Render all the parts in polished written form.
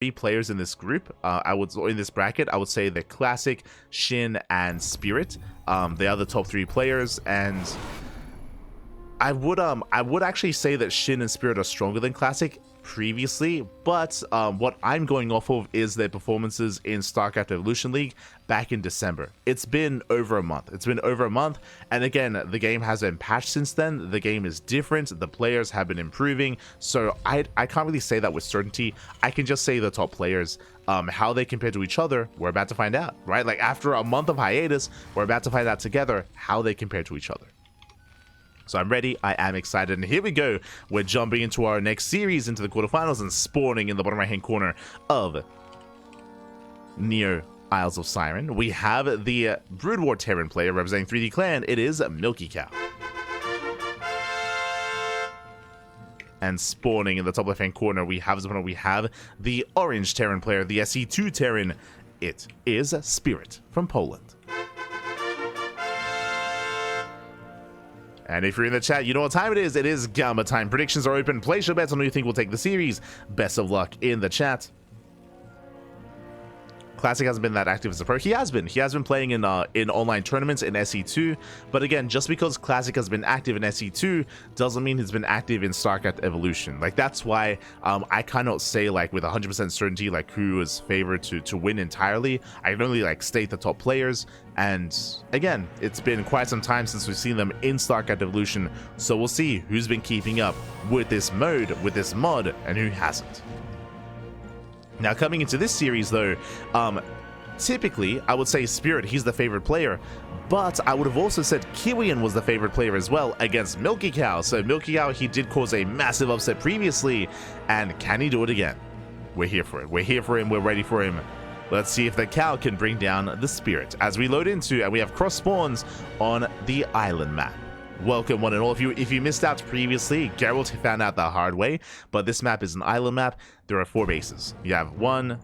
three players in this group, in this bracket, I would say the Classic, Shin, and Spirit. They are the top three players, and I would actually say that Shin and Spirit are stronger than Classic previously, but what I'm going off of is their performances in StarCraft Evolution League back in December. It's been over a month. And again, the game has been patched since then. The game is different. The players have been improving, so I can't really say that with certainty. I can just say the top players. How they compare to each other, we're about to find out, right? Like, after a month of hiatus, we're about to find out together how they compare to each other. So I'm ready, I am excited, and here we go. We're jumping into our next series, into the quarterfinals, and spawning in the bottom right-hand corner of Neo Isles of Siren. We have the Brood War Terran player representing 3D Clan. It is MilkiCow. And spawning in the top left-hand corner, we have the Orange Terran player, the SE2 Terran. It is Spirit from Poland. And if you're in the chat, you know what time it is. It is Gamma time. Predictions are open. Place your bets on who you think will take the series. Best of luck in the chat. Classic hasn't been that active as a pro. He has been playing in online tournaments in SE2, but again, just because Classic has been active in SE2 doesn't mean he's been active in StarCraft Evolution. Like, that's why I cannot say, like, with 100% certainty, like, who is favored to win entirely. I can only, like, state the top players, and again, it's been quite some time since we've seen them in StarCraft Evolution, so we'll see who's been keeping up with this mode, with this mod, and who hasn't. Now, coming into this series, though, typically, I would say Spirit, he's the favorite player, but I would have also said Kiwian was the favorite player as well against MilkiCow. So MilkiCow, he did cause a massive upset previously, and can he do it again? We're here for it. We're here for him. We're ready for him. Let's see if the cow can bring down the Spirit as we load into, and we have cross spawns on the island map. Welcome, one and all. If you missed out previously, Geralt found out the hard way, but this map is an island map. There are 4 bases. We have 1,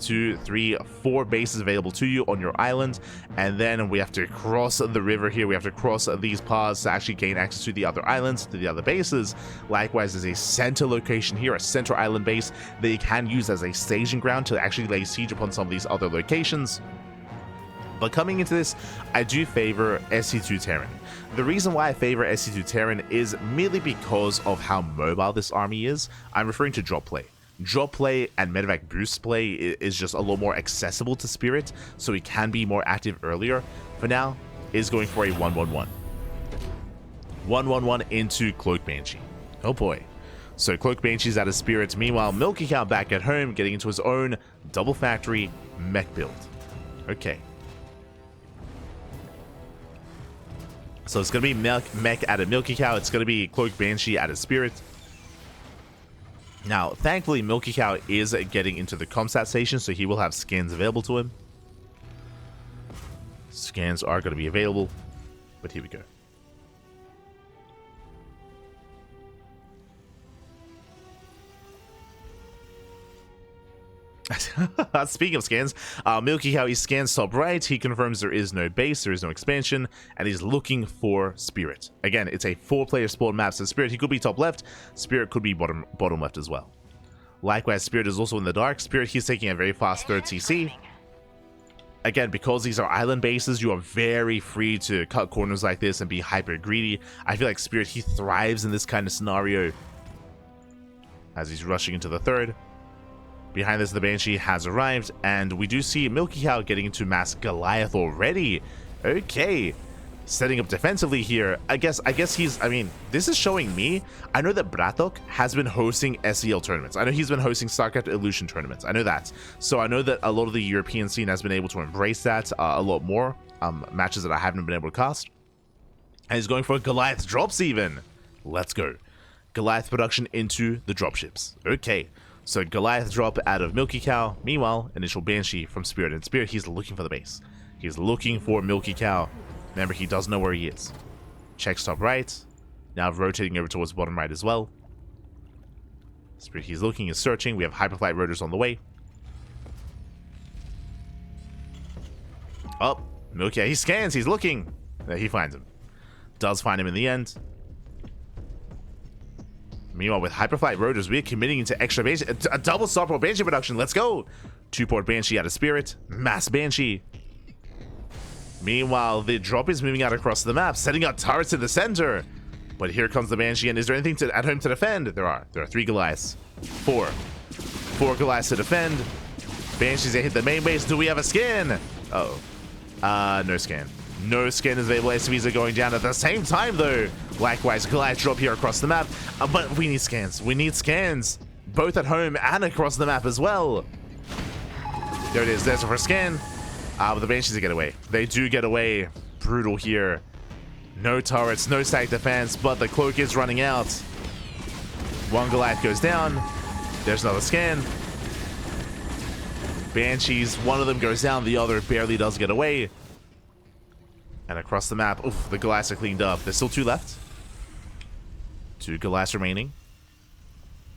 2, 3, 4 bases available to you on your island, and then we have to cross the river here. We have to cross these paths to actually gain access to the other islands, to the other bases. Likewise, there's a center location here, a center island base that you can use as a staging ground to actually lay siege upon some of these other locations. But coming into this, I do favor SE2 Terran. The reason why I favor SE2 Terran is merely because of how mobile this army is. I'm referring to drop play. Drop play and medevac boost play is just a lot more accessible to Spirit, so he can be more active earlier. For now, is going for a 1-1-1. 1-1-1 into Cloak Banshee. Oh boy. So Cloak Banshee's out of Spirit. Meanwhile, MilkiCow back at home, getting into his own double factory mech build. Okay. So it's going to be mech out of MilkiCow. It's going to be Cloak Banshee out of Spirit. Now, thankfully, MilkiCow is getting into the comstat station, so he will have scans available to him. Scans are going to be available, but here we go. Speaking of scans, MilkiCow, he scans top right. He confirms there is no base, there is no expansion, and he's looking for Spirit. Again, it's a 4-player spawn map, so Spirit, he could be top left. Spirit could be bottom left as well. Likewise, Spirit is also in the dark. Spirit, he's taking a very fast 3rd CC. Again, because these are island bases, you are very free to cut corners like this and be hyper greedy. I feel like Spirit, he thrives in this kind of scenario as he's rushing into the 3rd. Behind this, the Banshee has arrived, and we do see MilkiCow getting into mass Goliath already. Okay, setting up defensively here. I guess he's, I mean, this is showing me, I know that Bratok has been hosting SEL tournaments. I know he's been hosting StarCraft Evolution tournaments. I know that. So I know that a lot of the European scene has been able to embrace that a lot more. Matches that I haven't been able to cast. And he's going for Goliath drops even. Let's go. Goliath production into the dropships. Okay. So Goliath drop out of MilkiCow. Meanwhile, initial Banshee from Spirit. And Spirit, he's looking for the base. He's looking for MilkiCow. Remember, he does know where he is. Checks top right. Now rotating over towards bottom right as well. Spirit, he's looking, he's searching. We have Hyperflight Rotors on the way. Oh, MilkiCow, he scans, he's looking. He finds him. Does find him in the end. Meanwhile, with Hyperflight Rotors, we're committing into extra Banshee. A double Starport Banshee production. Let's go. 2-port Banshee out of Spirit. Mass Banshee. Meanwhile, the drop is moving out across the map, setting up turrets in the center. But here comes the Banshee, and is there anything at home to defend? There are 3 Goliaths. 4 Goliaths to defend. Banshees, they hit the main base. Do we have a scan? No scan. No scan is available. SCVs are going down at the same time, though. Likewise, Goliath drop here across the map. But we need scans. We need scans. Both at home and across the map as well. There it is. There's a first scan. But the Banshees get away. They do get away. Brutal here. No turrets, no static defense, but the cloak is running out. 1 Goliath goes down. There's another scan. Banshees, one of them goes down, the other barely does get away. And across the map, oof, the Goliaths are cleaned up. There's still 2 left. 2 Goliaths remaining.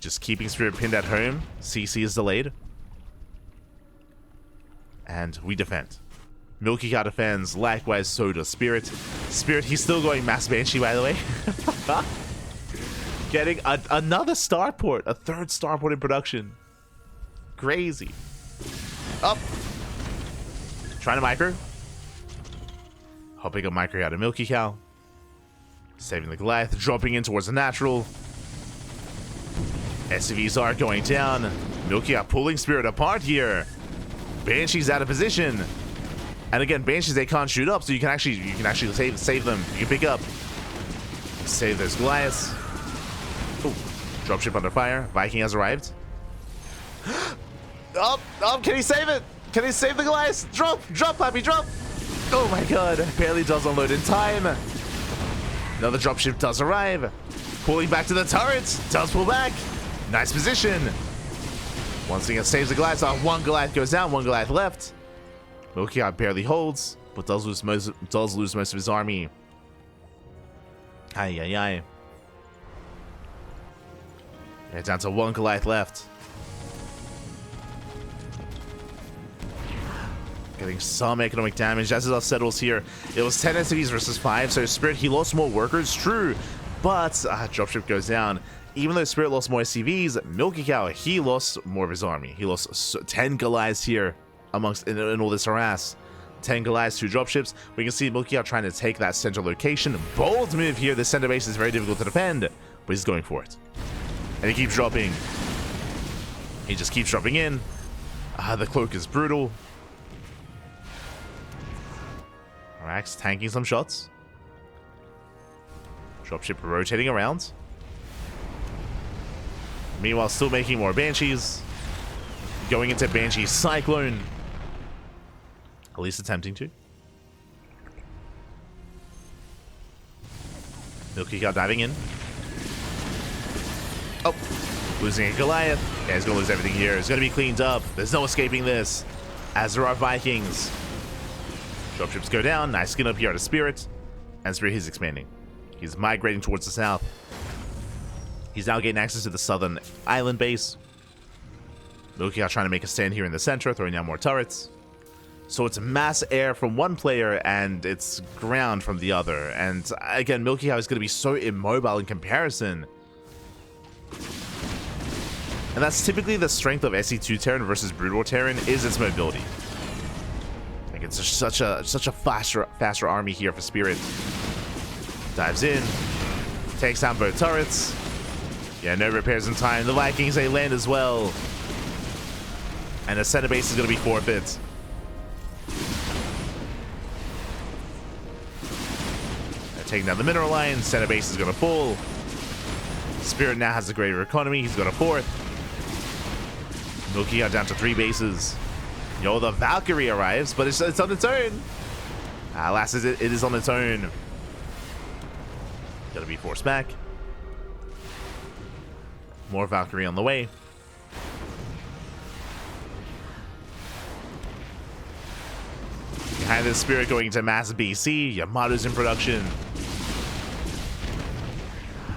Just keeping Spirit pinned at home. CC is delayed. And we defend. MilkiCow defends. Likewise, so does Spirit. Spirit, he's still going Mass Banshee, by the way. Getting another starport. A 3rd starport in production. Crazy. Up. Trying to micro. Hopping a micro out of MilkiCow. Saving the Goliath. Dropping in towards the natural. SCVs are going down. MilkiCow pulling Spirit apart here. Banshee's out of position. And again, Banshees, they can't shoot up, so you can actually save them. You can pick up. Save those Goliaths. Oh, dropship under fire. Viking has arrived. Oh, can he save it? Can he save the Goliaths? Drop, Pappy, drop. Oh my god, barely does unload in time. Another dropship does arrive. Pulling back to the turrets. Does pull back. Nice position. Once again, saves the Goliaths. 1 Goliath goes down, 1 Goliath left. MilkiCow barely holds, but does lose most of his army. Yeah, down to 1 Goliath left. Getting some economic damage as it all settles here. It was 10 SCVs versus 5, so Spirit, he lost more workers, true, but dropship goes down. Even though Spirit lost more SCVs, MilkiCow, he lost more of his army. He lost 10 Goliaths here. In all this harass. 10 Goliaths, 2 dropships. We can see MilkiCow trying to take that central location. Bold move here. The center base is very difficult to defend, but he's going for it. And he keeps dropping. He just keeps dropping in. The cloak is brutal. Rax tanking some shots. Dropship rotating around. Meanwhile, still making more Banshees. Going into Banshee Cyclone. At least attempting to. MilkiCow diving in. Oh, losing a Goliath. Yeah, he's going to lose everything here. It's going to be cleaned up. There's no escaping this. As there are Vikings. Dropships go down. Nice skin up here out of Spirit. And Spirit is expanding. He's migrating towards the south. He's now getting access to the southern island base. MilkiCow trying to make a stand here in the center, throwing down more turrets. So it's mass air from one player and it's ground from the other. And again, MilkiCow is going to be so immobile in comparison. And that's typically the strength of SE2 Terran versus Brood War Terran, is its mobility. Like, it's just such a faster army here for Spirit. Dives in, takes down both turrets. Yeah, no repairs in time. The Vikings, they land as well. And the center base is going to be forfeit. They're taking down the mineral line. Center base is going to fall. Spirit now has a greater economy. He's got a 4th. MilkiCow down to 3 bases. Yo, the Valkyrie arrives, but it's on its own. Alas, it is on its own. Gotta be forced back. More Valkyrie on the way. Behind this Spirit going into Mass BC. Yamato's in production.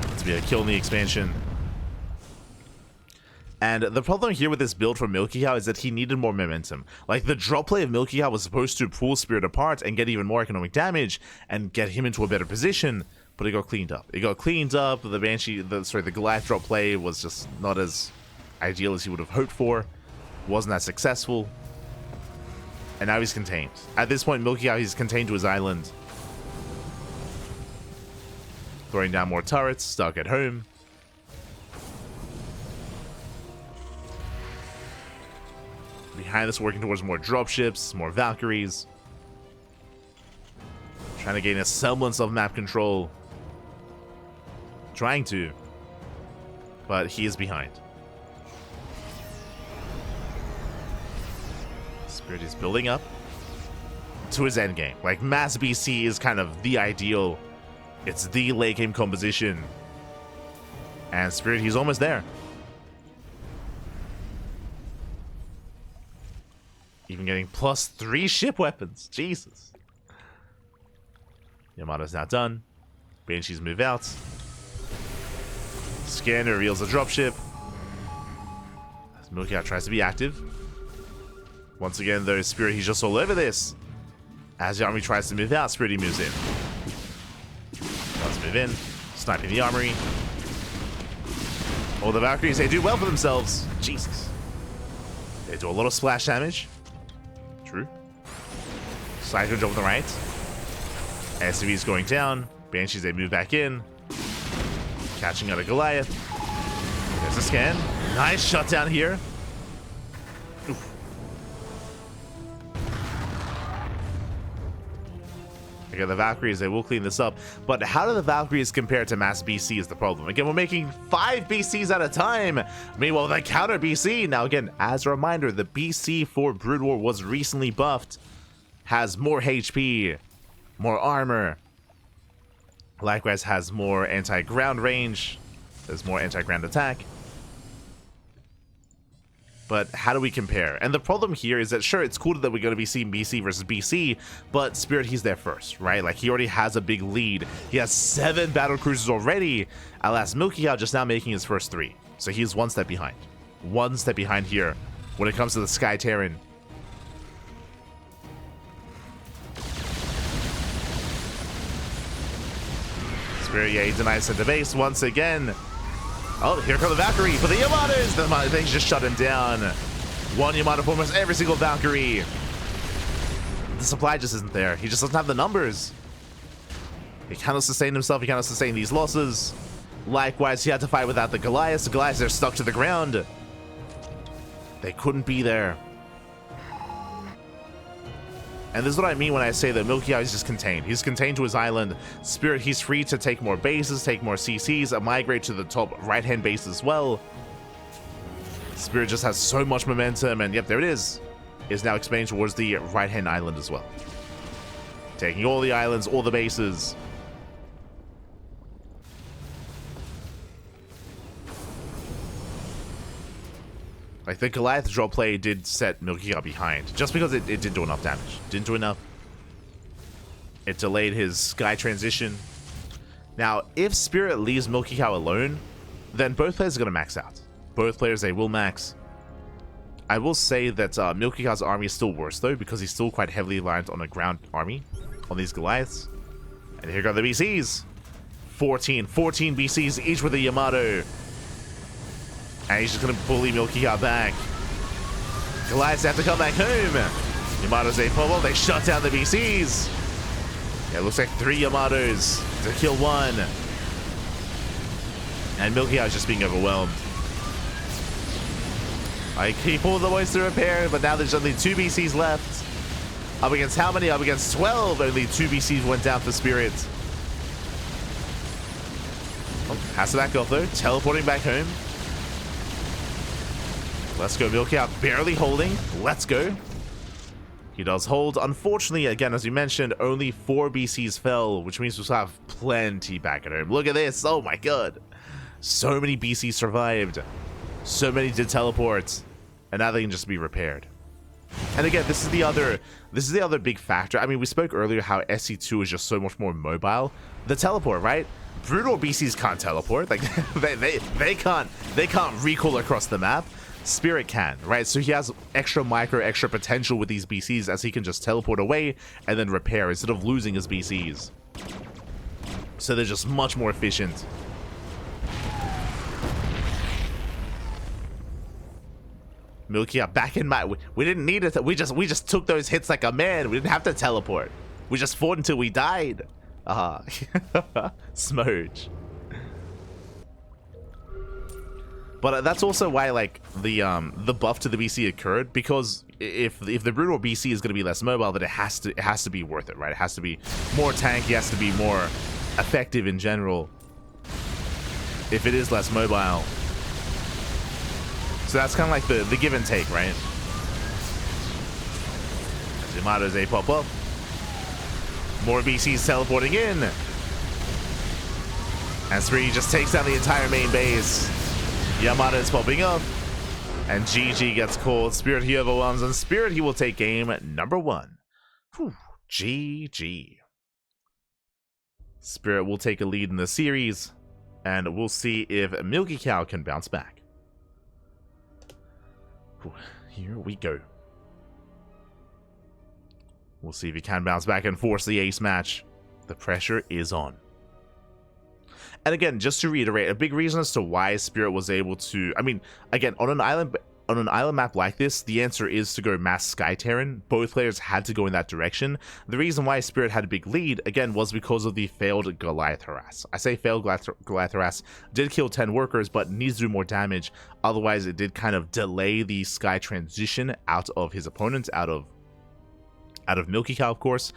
Let's be a kill in the expansion. And the problem here with this build for MilkiCow is that he needed more momentum. Like, the drop play of MilkiCow was supposed to pull Spirit apart and get even more economic damage and get him into a better position. but it got cleaned up. It got cleaned up. The Banshee, the Goliath drop play was just not as ideal as he would have hoped for. Wasn't that successful. And now he's contained. At this point, MilkiCow, he's contained to his island. Throwing down more turrets, stuck at home. Behind this, working towards more dropships, more Valkyries. Trying to gain a semblance of map control. Trying to. But he is behind. Spirit is building up to his endgame. Like, mass BC is kind of the ideal. It's the late game composition. And Spirit, he's almost there. Even getting +3 ship weapons. Jesus. Yamato's now done. Banshees move out. Scanner reveals a dropship. As MilkiCow tries to be active. Once again, though, Spirit, he's just all over this. As the army tries to move out, Spirit, he moves in. Let's move in. Sniping the armory. All the Valkyries, they do well for themselves. Jesus. They do a lot of splash damage. True. Cyclone jump on the right. SCV's going down. Banshees, they move back in. Catching out a Goliath. There's a scan. Nice shutdown here. Oof. Again, the Valkyries, they will clean this up. But how do the Valkyries compare to mass BC is the problem. Again, we're making 5 BCs at a time. Meanwhile, the counter BC. Now, again, as a reminder, the BC for Brood War was recently buffed. Has more HP, more armor. Likewise, has more anti-ground range. There's more anti-ground attack. But how do we compare? And the problem here is that, sure, it's cool that we're going to be seeing BC versus BC, but Spirit, he's there first, right? Like, he already has a big lead. He has 7 battle cruisers already. Alas, MilkiCow just now making his first 3. So he's 1 step behind. 1 step behind here when it comes to the Sky Terran. Spirit, yeah, he denies center base once again. Oh, here come the Valkyrie for the Yamatos. They just shut him down. 1 Yamato for almost every single Valkyrie. The supply just isn't there. He just doesn't have the numbers. He cannot sustain himself. He cannot sustain these losses. Likewise, he had to fight without the Goliaths. The Goliaths are stuck to the ground. They couldn't be there. And this is what I mean when I say that MilkiCow is just contained. He's contained to his island. Spirit, he's free to take more bases, take more CCs, and migrate to the top right-hand base as well. Spirit just has so much momentum, and yep, there it is. Is now expanding towards the right-hand island as well. Taking all the islands, all the bases. Like, the Goliath drop play did set MilkiCow behind, just because it didn't do enough damage. Didn't do enough. It delayed his Sky transition. Now, if Spirit leaves MilkiCow alone, then both players are going to max out. Both players, they will max. I will say that MilkiCow's army is still worse, though, because he's still quite heavily reliant on a ground army, on these Goliaths. And here go the BCs. 14 BCs, each with a Yamato. And he's just going to bully MilkiCow back. Goliaths have to come back home. Yamato's a bubble. They shut down the BCs. Yeah, it looks like 3 Yamatos to kill 1. And MilkiCow is just being overwhelmed. I keep all the ways to repair, but now there's only 2 BCs left. Up against how many? Up against 12. Only 2 BCs went down for Spirit. Oh, has to back off though. Teleporting back home. Let's go, MilkiCow, barely holding. Let's go. He does hold. Unfortunately, again, as we mentioned, only 4 BCs fell, which means we'll have plenty back at home. Look at this. Oh my god. So many BCs survived. So many did teleport. And now they can just be repaired. And again, this is the other big factor. I mean, we spoke earlier how SC2 is just so much more mobile. The teleport, right? Brutal BCs can't teleport. Like they can't recall across the map. Spirit can, right? So he has extra potential with these BCs, as he can just teleport away and then repair instead of losing his BCs. So they're just much more efficient. MilkiCow back in my... We didn't need it. We just took those hits like a man. We didn't have to teleport. We just fought until we died. Smooch. But that's also why, like, the buff to the BC occurred, because if the brutal BC is going to be less mobile, then it has to be worth it, right? It has to be more tanky, it has to be more effective in general. If it is less mobile, so that's kind of like the give and take, right? Yamato's a pop up. More BCs teleporting in, and Spree just takes down the entire main base. Yamada is popping up, and GG gets called. Spirit he overwhelms, and Spirit he will take game number 1. Whew, GG. Spirit will take a lead in the series, and we'll see if MilkiCow can bounce back. Whew, here we go. We'll see if he can bounce back and force the ace match. The pressure is on. And again, just to reiterate, a big reason as to why Spirit was able to... I mean, again, on an island map like this, the answer is to go mass Sky Terran. Both players had to go in that direction. The reason why Spirit had a big lead, again, was because of the failed Goliath harass. I say failed Goliath harass. Did kill 10 workers, but needs to do more damage. Otherwise, it did kind of delay the Sky transition out of his opponent, out of MilkiCow, of course.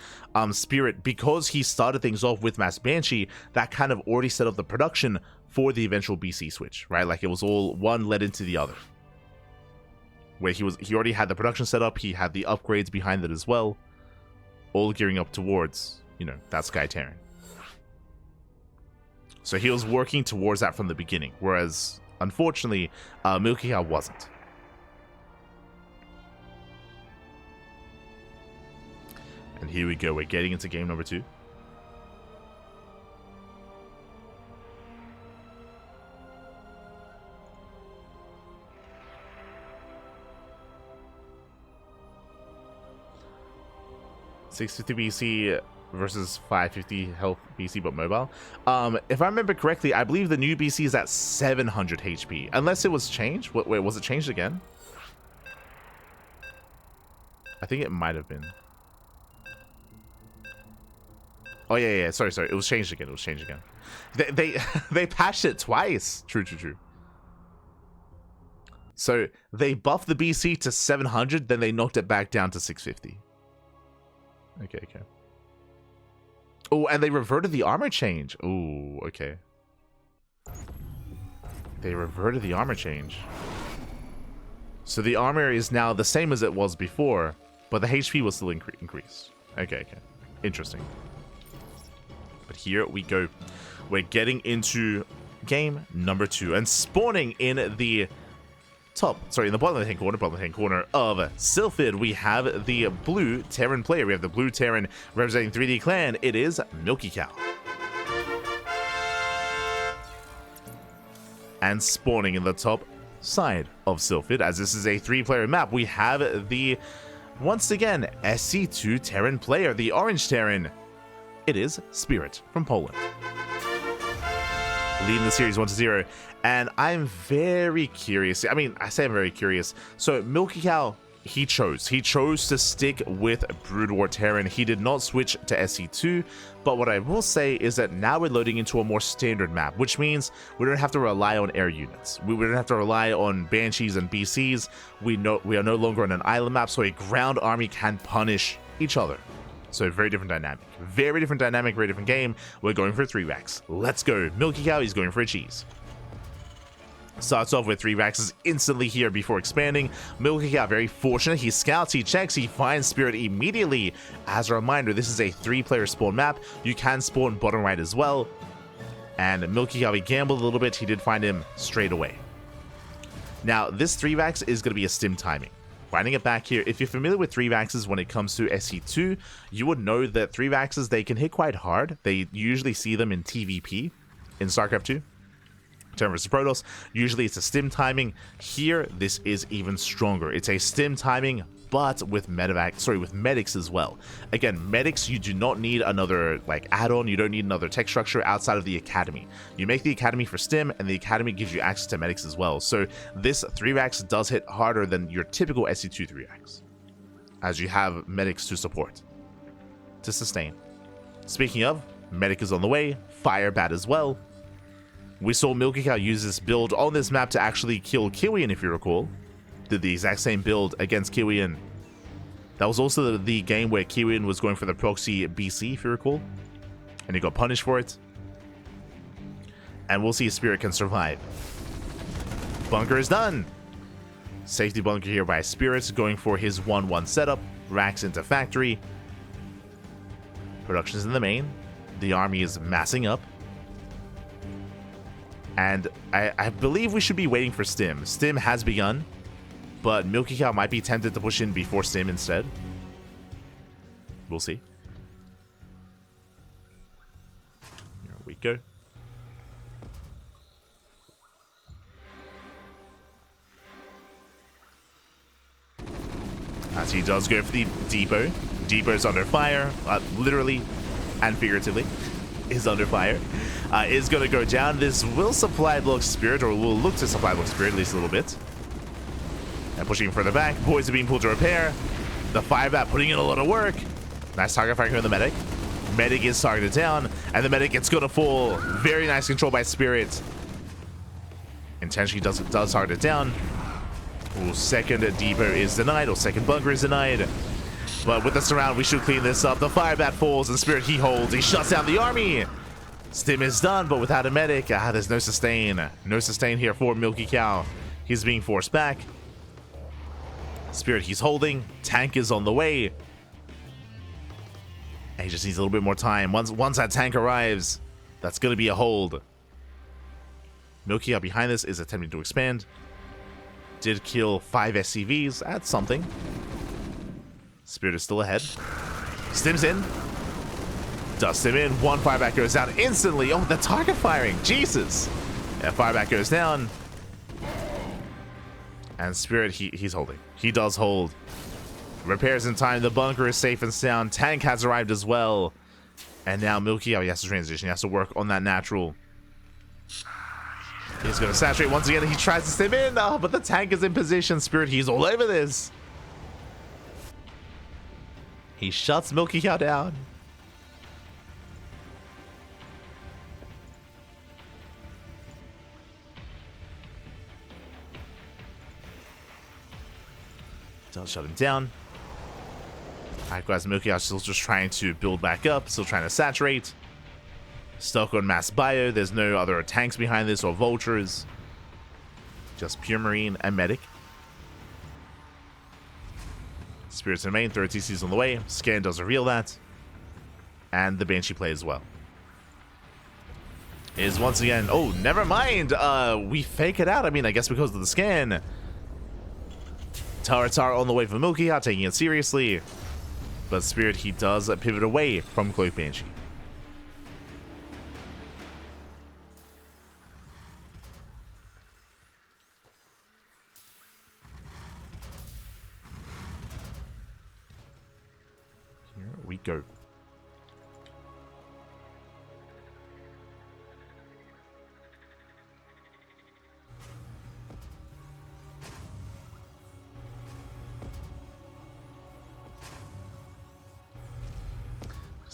Spirit, because he started things off with Mass Banshee, that kind of already set up the production for the eventual BC switch, right? Like, it was all one led into the other. Where he already had the production set up, he had the upgrades behind it as well, all gearing up towards, you know, that Sky Terran. So he was working towards that from the beginning, whereas, unfortunately, MilkiCow wasn't. And here we go, we're getting into game number 2. $650 BC versus 550 health BC but mobile. If I remember correctly, I believe the new BC is at 700 HP. Unless it was changed. Wait, was it changed again? I think it might have been. Oh yeah, sorry. It was changed again. They patched it twice. True. So they buffed the BC to 700, then they knocked it back down to 650. Okay. Oh, and they reverted the armor change. Oh, okay. They reverted the armor change. So the armor is now the same as it was before, but the HP was still increased. Okay. Interesting. But here we go. We're getting into game number 2 and spawning in the bottom left-hand corner of Sylphid, we have the blue Terran player. We have the blue Terran representing 3D Clan. It is MilkiCow. And spawning in the top side of Sylphid, as this is a 3-player map, we have the, once again, SC2 Terran player, the orange Terran. It is Spirit from Poland, leading the series 1-0. And I'm very curious. I mean, I say I'm very curious. So MilkiCow, he chose to stick with Brood War Terran. He did not switch to SC2. But what I will say is that now we're loading into a more standard map, which means we don't have to rely on air units. We don't have to rely on Banshees and BCs. We are no longer on an island map, so a ground army can punish each other. So very different dynamic. Very different dynamic, very different game. We're going for 3 racks. Let's go. MilkiCow, he's going for a cheese. Starts off with 3 racks instantly here before expanding. MilkiCow, very fortunate. He scouts, he checks, he finds Spirit immediately. As a reminder, this is a 3-player spawn map. You can spawn bottom right as well. And MilkiCow, he gambled a little bit. He did find him straight away. Now, this 3 racks is going to be a stim timing. Winding it back here, if you're familiar with 3-vaxes when it comes to SC2, you would know that 3-vaxes, they can hit quite hard. They usually see them in TvP, in StarCraft 2. Terran vs Protoss, usually it's a stim timing. Here, this is even stronger. It's a stim timing but with with medics as well. Again, medics, you do not need another like add-on. You don't need another tech structure outside of the academy. You make the academy for stim, and the academy gives you access to medics as well. So this 3-Rax does hit harder than your typical SC2 3-Rax, as you have medics to support, to sustain. Speaking of, medic is on the way, fire bat as well. We saw MilkiCow use this build on this map to actually kill Kiwian, if you recall. Did the exact same build against Kiwian. That was also the game where Kiwian was going for the proxy BC, if you recall, and he got punished for it. And we'll see if Spirit can survive. Bunker is done. Safety bunker here by Spirit, going for his 1-1 setup. Racks into factory. Production is in the main. The army is massing up. And I believe we should be waiting for Stim. Stim has begun, but MilkiCow might be tempted to push in before Stim instead. We'll see. Here we go. As he does go for the depot. Depot's under fire, literally and figuratively. Is under fire. Is going to go down. This will supply block Spirit, or will look to supply block Spirit at least a little bit. And pushing further back. Boys are being pulled to repair. The fire bat putting in a lot of work. Nice target fire here on the medic. Medic is targeted down, and the medic it's going to fall. Very nice control by Spirit. Intentionally does target it down. Ooh, second depot is denied, or second bunker is denied. But with the surround, we should clean this up. The fire bat falls, and Spirit he holds. He shuts down the army. Stim is done, but without a medic, there's no sustain. No sustain here for MilkiCow. He's being forced back. Spirit he's holding. Tank is on the way. And he just needs a little bit more time. Once that tank arrives, that's going to be a hold. MilkiCow behind this is attempting to expand. Did kill 5 SCVs. That's something. Spirit is still ahead. Stim's in. Does Stim in. One fireback goes down instantly. Oh, the target firing. Jesus. Yeah, fireback goes down. And Spirit, he's holding. He does hold. Repairs in time. The bunker is safe and sound. Tank has arrived as well. And now MilkiCow, he has to transition. He has to work on that natural. He's going to saturate once again. He tries to Stim in. Oh, but the tank is in position. Spirit, he's all over this. He shuts MilkiCow down. Does shut him down. Alright guys, MilkiCow still just trying to build back up, still trying to saturate. Stuck on mass bio, there's no other tanks behind this or vultures. Just pure marine and medic. Spirits in main, third TC's on the way. Scan does reveal that. And the Banshee play as well. Is once again, oh, never mind. We fake it out. I mean, I guess because of the scan. Turrets are on the way for MilkiCow, taking it seriously. But Spirit, he does pivot away from Cloak Banshee. Here we go.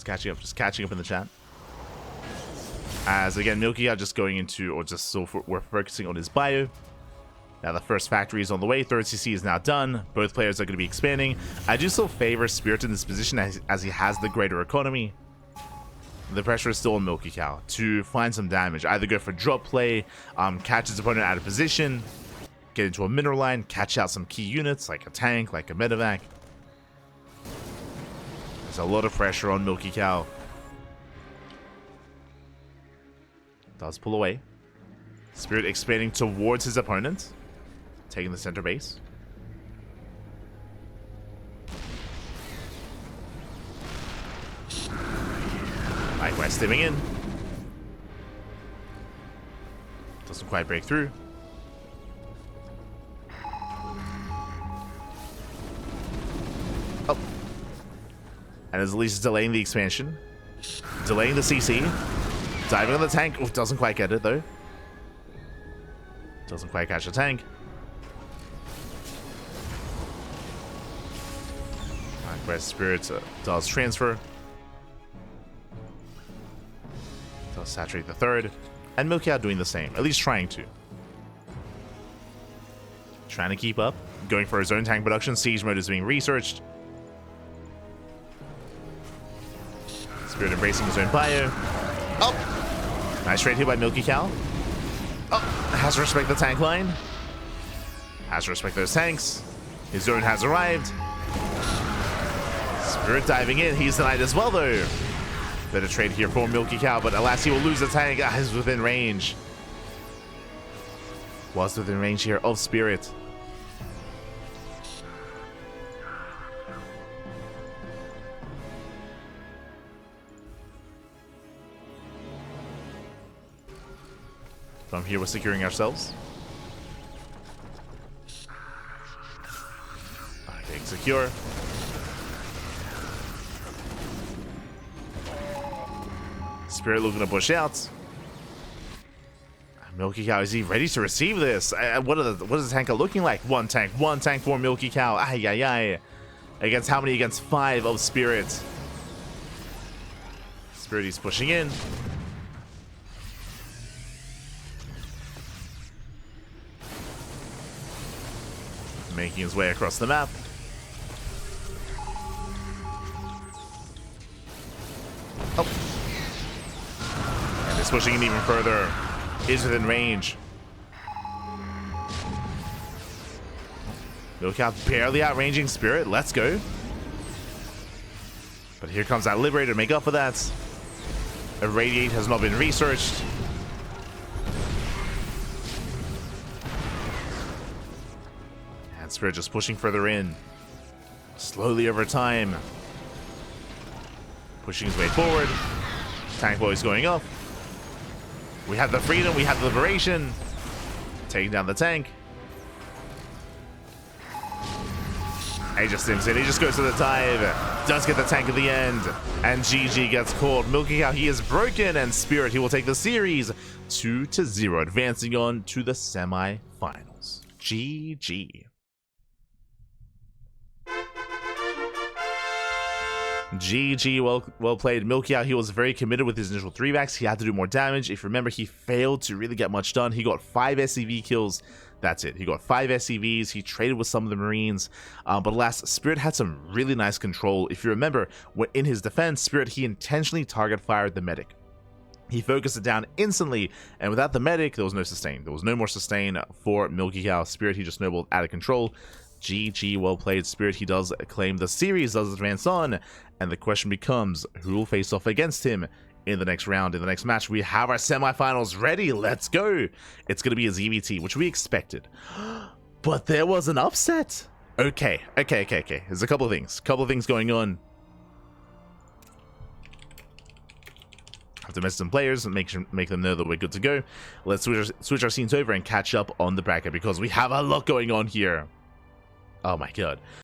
Just catching up in the chat. As again, MilkiCow just going into, or just so we're focusing on his bio. Now the first factory is on the way. Third CC is now done. Both players are going to be expanding. I do still favor Spirit in this position as he has the greater economy. The pressure is still on MilkiCow to find some damage. Either go for drop play, catch his opponent out of position, get into a mineral line, catch out some key units like a tank, like a medevac. There's a lot of pressure on MilkiCow. Does pull away. Spirit expanding towards his opponent. Taking the center base. Likewise, stimming in. Doesn't quite break through. and is at least delaying the expansion. Delaying the CC. Diving on the tank. Oof, doesn't quite get it, though. Doesn't quite catch the tank. Where Spirit does transfer. Does saturate the third. And MilkiCow doing the same. At least trying to. Trying to keep up. Going for his own tank production. Siege mode is being researched. Spirit embracing his own bio. Oh! Nice trade here by MilkiCow. Oh! Has to respect the tank line. Has to respect those tanks. His zone has arrived. Spirit diving in. He's denied as well, though. Better trade here for MilkiCow, but alas, he will lose the tank. He's within range. Was within range here of Spirit. From here, we're securing ourselves. Okay, secure. Spirit looking to push out. MilkiCow, is he ready to receive this? What is the tanker looking like? One tank for MilkiCow. Ay, ay, ay. Against how many? Against 5 of Spirit. Spirit is pushing in. Making his way across the map. Oh. And it's pushing in even further. Is within range. MilkiCow barely outranging Spirit. Let's go. But here comes that Liberator to make up for that. Irradiate has not been researched. And Spirit just pushing further in. Slowly over time. Pushing his way forward. Tank boys going up. We have the freedom, we have the liberation. Taking down the tank. He just sims in, he just goes to the dive. Does get the tank at the end. And GG gets called. MilkiCow, he is broken. And Spirit, he will take the series 2-0. Advancing on to the semi-finals. GG. GG, well played. MilkiCow, he was very committed with his initial 3-backs. He had to do more damage. If you remember, he failed to really get much done. He got 5 SCV kills. That's it. He got 5 SCVs. He traded with some of the Marines. But alas, Spirit had some really nice control. If you remember, in his defense, Spirit, he intentionally target fired the medic. He focused it down instantly, and without the medic, there was no sustain. There was no more sustain for MilkiCow. Spirit, he just snowballed out of control. GG, well played. Spirit, he does claim the series, does advance on, and the question becomes, who will face off against him in the next round, in the next match? We have our semifinals ready. Let's go. It's going to be a TvT, which we expected. But there was an upset. Okay. There's a couple of things going on. Have to message some players and make them know that we're good to go. Let's switch our scenes over and catch up on the bracket, because we have a lot going on here. Oh my god.